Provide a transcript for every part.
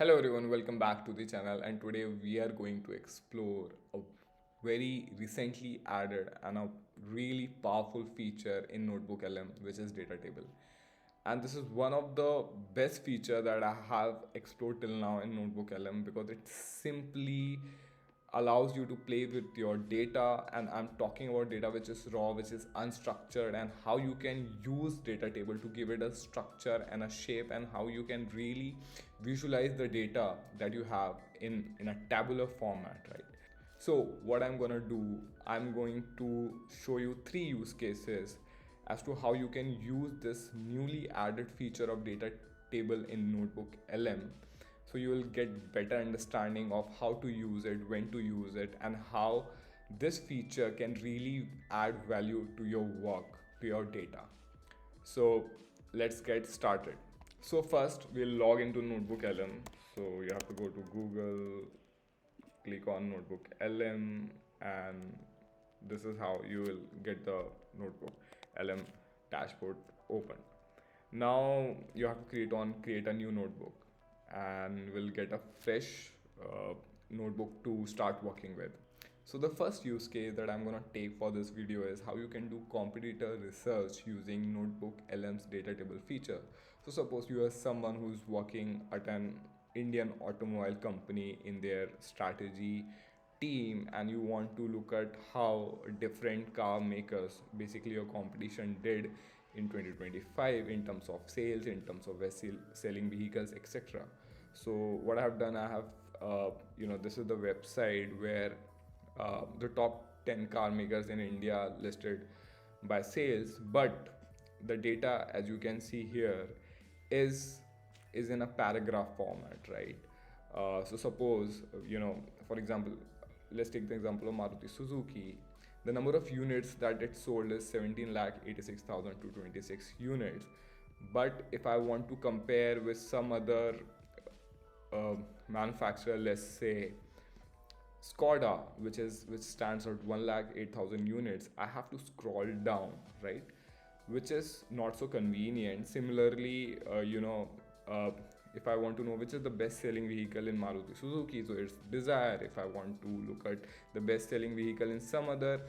Hello everyone, welcome back to the channel, and today we are going to explore a very recently added and a really powerful feature in NotebookLM, which is data table. And this is one of the best feature that I have explored till now in NotebookLM because it simply allows you to play with your data. And I'm talking about data which is raw, which is unstructured, and how you can use data table to give it a structure and a shape, and how you can really visualize the data that you have in a tabular format, right? So what I'm gonna do, I'm going to show you three use cases as to how you can use this newly added feature of data table in Notebook LM. So you will get better understanding of how to use it, when to use it, and how this feature can really add value to your work, to your data. So let's get started. So first we'll log into Notebook LM. So you have to go to Google, click on Notebook LM, and this is how you will get the Notebook LM dashboard open. Now you have to create a new notebook, and we'll get a fresh notebook to start working with. So the first use case that I'm gonna take for this video is how you can do competitor research using Notebook LM's data table feature. So suppose you are someone who's working at an Indian automobile company in their strategy team, and you want to look at how different car makers, basically your competition, did in 2025 in terms of sales, in terms of selling vehicles, etc. So what I have done, I have this is the website where the top 10 car makers in India listed by sales, but the data, as you can see here, is is in a paragraph format, right? So suppose, for example, let's take the example of Maruti Suzuki. The number of units that it sold is 17 lakh 86,226 units. But if I want to compare with some other manufacturer, let's say Skoda, which stands at 1 lakh 8,000 units, I have to scroll down, right? Which is not so convenient. Similarly, if I want to know which is the best selling vehicle in Maruti Suzuki, so it's Desire. If I want to look at the best selling vehicle in some other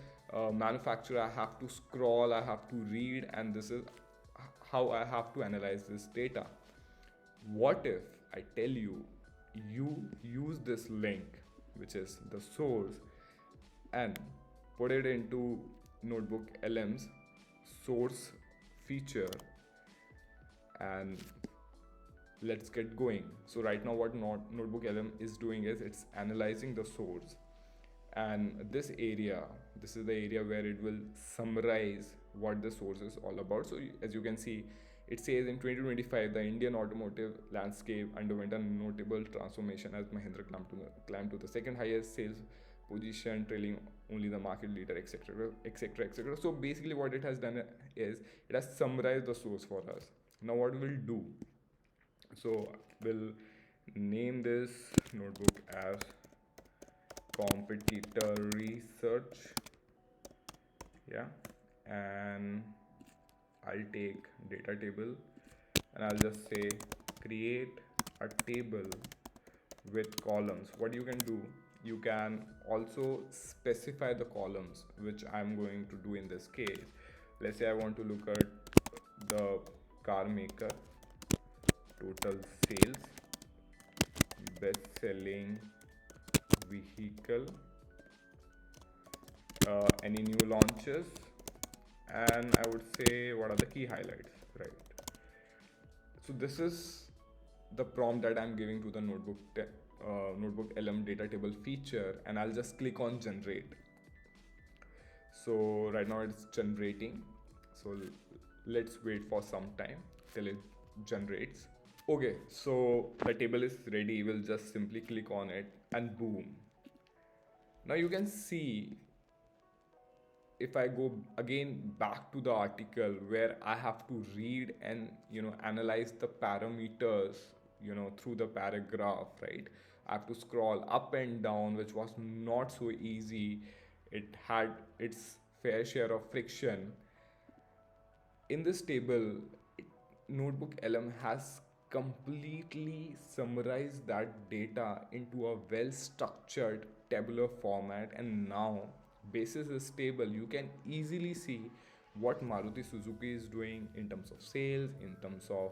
manufacturer, I have to scroll, I have to read, and this is how I have to analyze this data. What if I tell you, you use this link, which is the source, and put it into Notebook LM's source feature, and let's get going. So right now what Notebook LM is doing is it's analyzing the source, and this is the area where it will summarize what the source is all about. So as you can see, it says in 2025 the Indian automotive landscape underwent a notable transformation as Mahindra climbed to the second highest sales position, trailing only the market leader, etc., etc., etc. So basically what it has done is it has summarized the source for us. Now what we'll do, so we'll name this notebook as competitor research, yeah, and I'll take data table, and I'll just say create a table with columns. What you can do, you can also specify the columns, which I'm going to do in this case. Let's say I want to look at the car maker, total sales, best selling vehicle, any new launches, and I would say what are the key highlights, right? So this is the prompt that I'm giving to the Notebook LM data table feature, and I'll just click on generate. So right now it's generating, so let's wait for some time till it generates. Okay, so the table is ready. We'll just simply click on it, and boom. Now you can see, if I go again back to the article where I have to read and analyze the parameters through the paragraph, right? I have to scroll up and down, which was not so easy. It had its fair share of friction. In this table, Notebook LM has completely summarize that data into a well structured tabular format, and now basis is table, you can easily see what Maruti Suzuki is doing in terms of sales, in terms of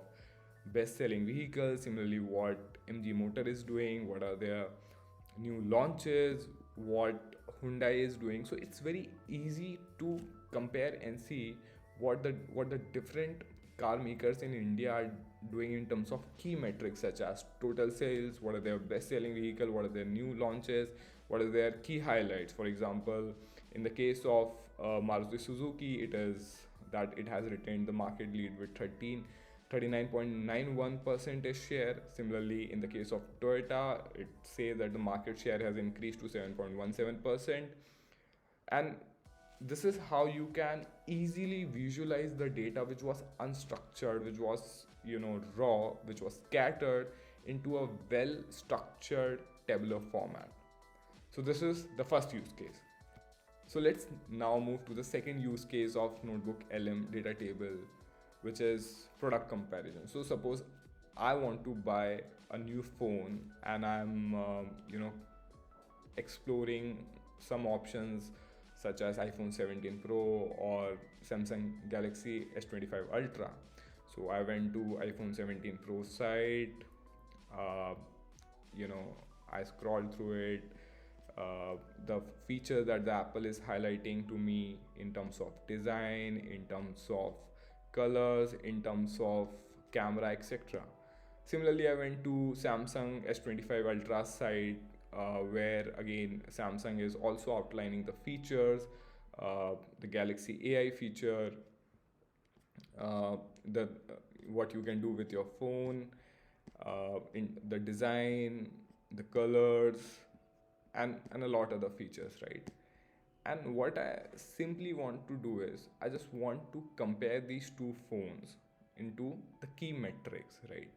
best selling vehicles, similarly what MG Motor is doing, what are their new launches, what Hyundai is doing. So it's very easy to compare and see what the different car makers in India are doing in terms of key metrics such as total sales, what are their best selling vehicle, what are their new launches, what are their key highlights. For example, in the case of Maruti Suzuki, it is that it has retained the market lead with 39.91% share. Similarly, in the case of Toyota, it says that the market share has increased to 7.17%. And this is how you can easily visualize the data which was unstructured, which was raw, which was scattered into a well structured tabular format. So this is the first use case. So let's now move to the second use case of NotebookLM data table, which is product comparison. So suppose I want to buy a new phone and I'm exploring some options such as iPhone 17 Pro or Samsung Galaxy S25 Ultra. So I went to iPhone 17 Pro site, I scrolled through it. The feature that the Apple is highlighting to me in terms of design, in terms of colors, in terms of camera, etc. Similarly, I went to Samsung S25 Ultra site, where again Samsung is also outlining the features, the Galaxy AI feature, the what you can do with your phone, in the design, the colors, and a lot other features, right? And what I simply want to do is I just want to compare these two phones into the key metrics, right?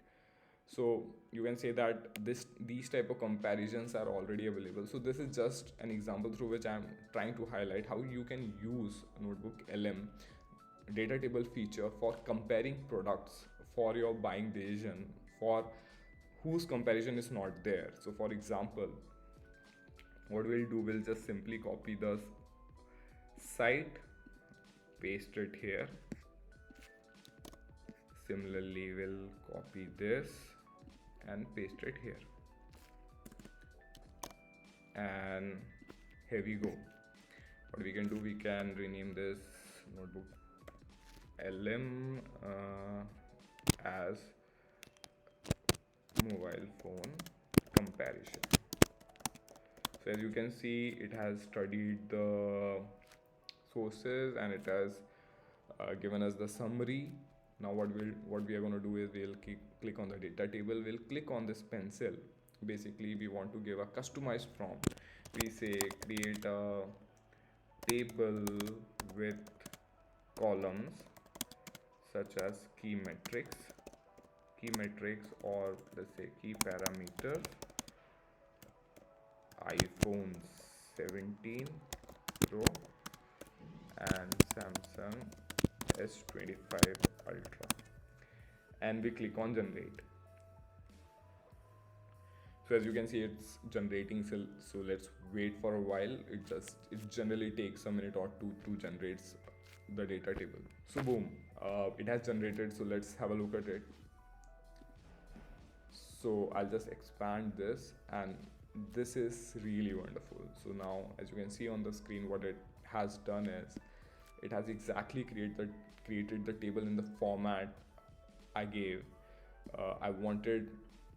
So you can say that these type of comparisons are already available. So this is just an example through which I'm trying to highlight how you can use NotebookLM data table feature for comparing products for your buying decision for whose comparison is not there. So for example, what we'll do, we'll just simply copy the site, paste it here. Similarly, we'll copy this and paste it here, and here we go. What we can do, we can rename this notebook LM as mobile phone comparison. So as you can see, it has studied the sources and it has given us the summary. Now what we are going to do is we'll click on the data table. We'll click on this pencil. Basically, we want to give a customized prompt. We say create a table with columns such as key metrics, or let's say key parameters, iPhone 17 Pro and Samsung S25 Ultra, and we click on generate. So as you can see, it's generating. So let's wait for a while. It generally takes a minute or two to generate the data table. So boom, it has generated. So let's have a look at it. So I'll just expand this, and this is really wonderful. So now as you can see on the screen, what it has done is it has exactly created the table in the format I gave. I wanted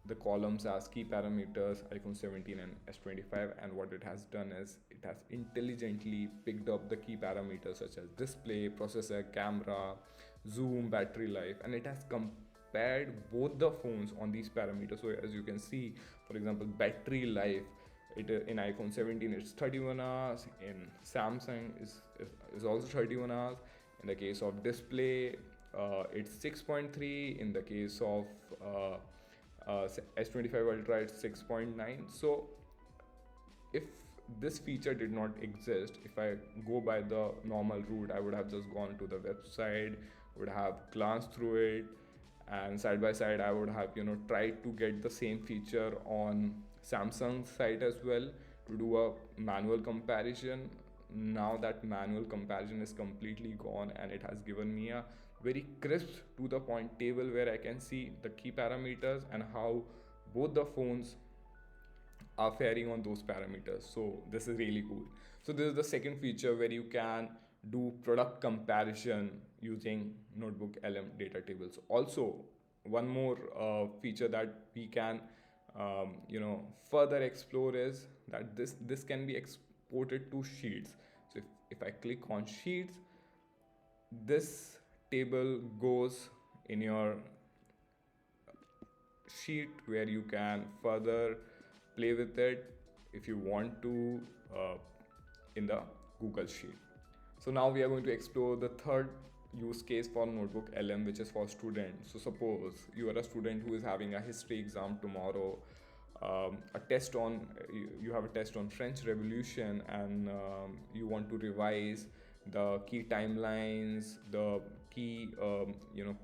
the columns as key parameters, iPhone 17 and S25, and what it has done is it has intelligently picked up the key parameters such as display, processor, camera, zoom, battery life, and it has compared both the phones on these parameters. So as you can see, for example, battery life, in iPhone 17 it's 31 hours, in Samsung is also 31 hours. In the case of display, it's 6.3. In the case of S25 Ultra, it's 6.9. So if this feature did not exist, if I go by the normal route, I would have just gone to the website, would have glanced through it, and side by side I would have tried to get the same feature on Samsung's site as well to do a manual comparison. Now that manual comparison is completely gone, and it has given me a very crisp to the point table where I can see the key parameters and how both the phones are faring on those parameters. So this is really cool. So this is the second feature where you can do product comparison using Notebook LM data tables. Also, one more feature that we can further explore is that this can be exported to sheets. So if I click on sheets, this table goes in your sheet where you can further play with it if you want to in the Google Sheet. So now we are going to explore the third use case for Notebook LM, which is for students. So suppose you are a student who is having a history exam tomorrow, a test on you have a test on French Revolution, and you want to revise the key timelines, the key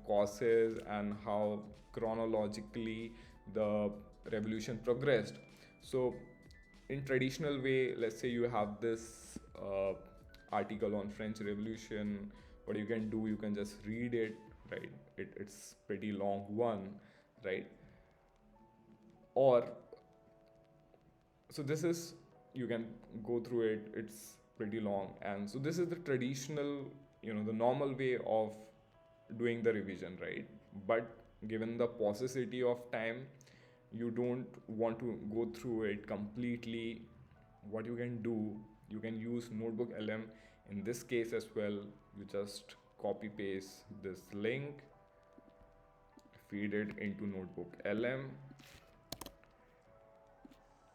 causes, and how chronologically the revolution progressed. So in traditional way, let's say you have this article on French Revolution. What you can do, you can just read it, right? It's pretty long one, right? Or so this is, you can go through it, it's pretty long. And so this is the traditional, the normal way of doing the revision, right? But given the paucity of time, you don't want to go through it completely. What you can do, you can use Notebook LM in this case as well. You just copy paste this link, feed it into Notebook LM,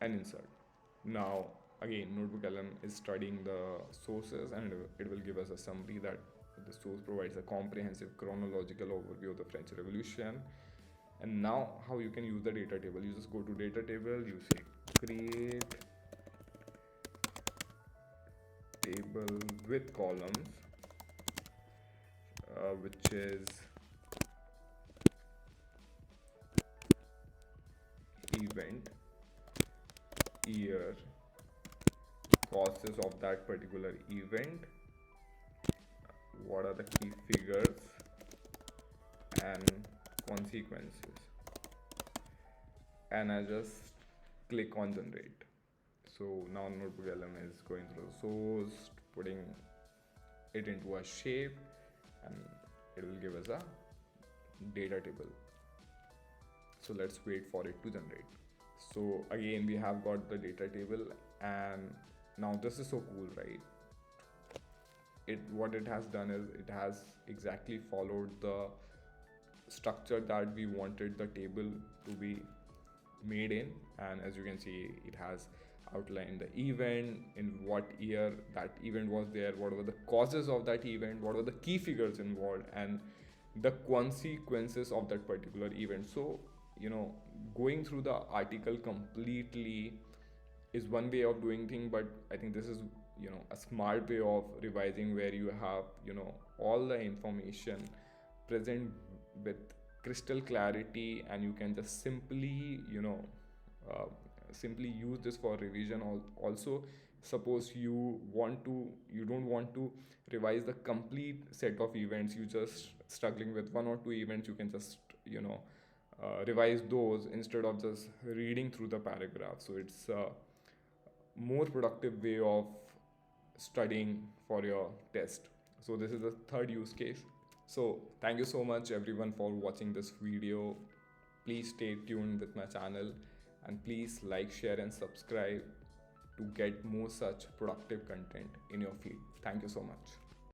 and insert. Now again, Notebook LM is studying the sources, and it will give us a summary that the source provides a comprehensive chronological overview of the French Revolution. And now how you can use the data table, you just go to data table, you say create table with columns, which is event, year, causes of that particular event, what are the key figures, and consequences. And I just click on generate. So now Notebook LM is going through the source, putting it into a shape, and it will give us a data table. So let's wait for it to generate. So again, we have got the data table, and now this is so cool, right? What it has done is it has exactly followed the structure that we wanted the table to be made in. And as you can see, it has outlined the event, in what year that event was there, what were the causes of that event, what were the key figures involved, and the consequences of that particular event. So going through the article completely is one way of doing things, but I think this is a smart way of revising, where you have all the information present with crystal clarity, and you can just simply simply use this for revision. Also, suppose you don't want to revise the complete set of events, you just struggling with one or two events, you can just revise those instead of just reading through the paragraph. So it's a more productive way of studying for your test. So this is the third use case. So thank you so much everyone for watching this video. Please stay tuned with my channel, and please like, share, and subscribe to get more such productive content in your feed. Thank you so much.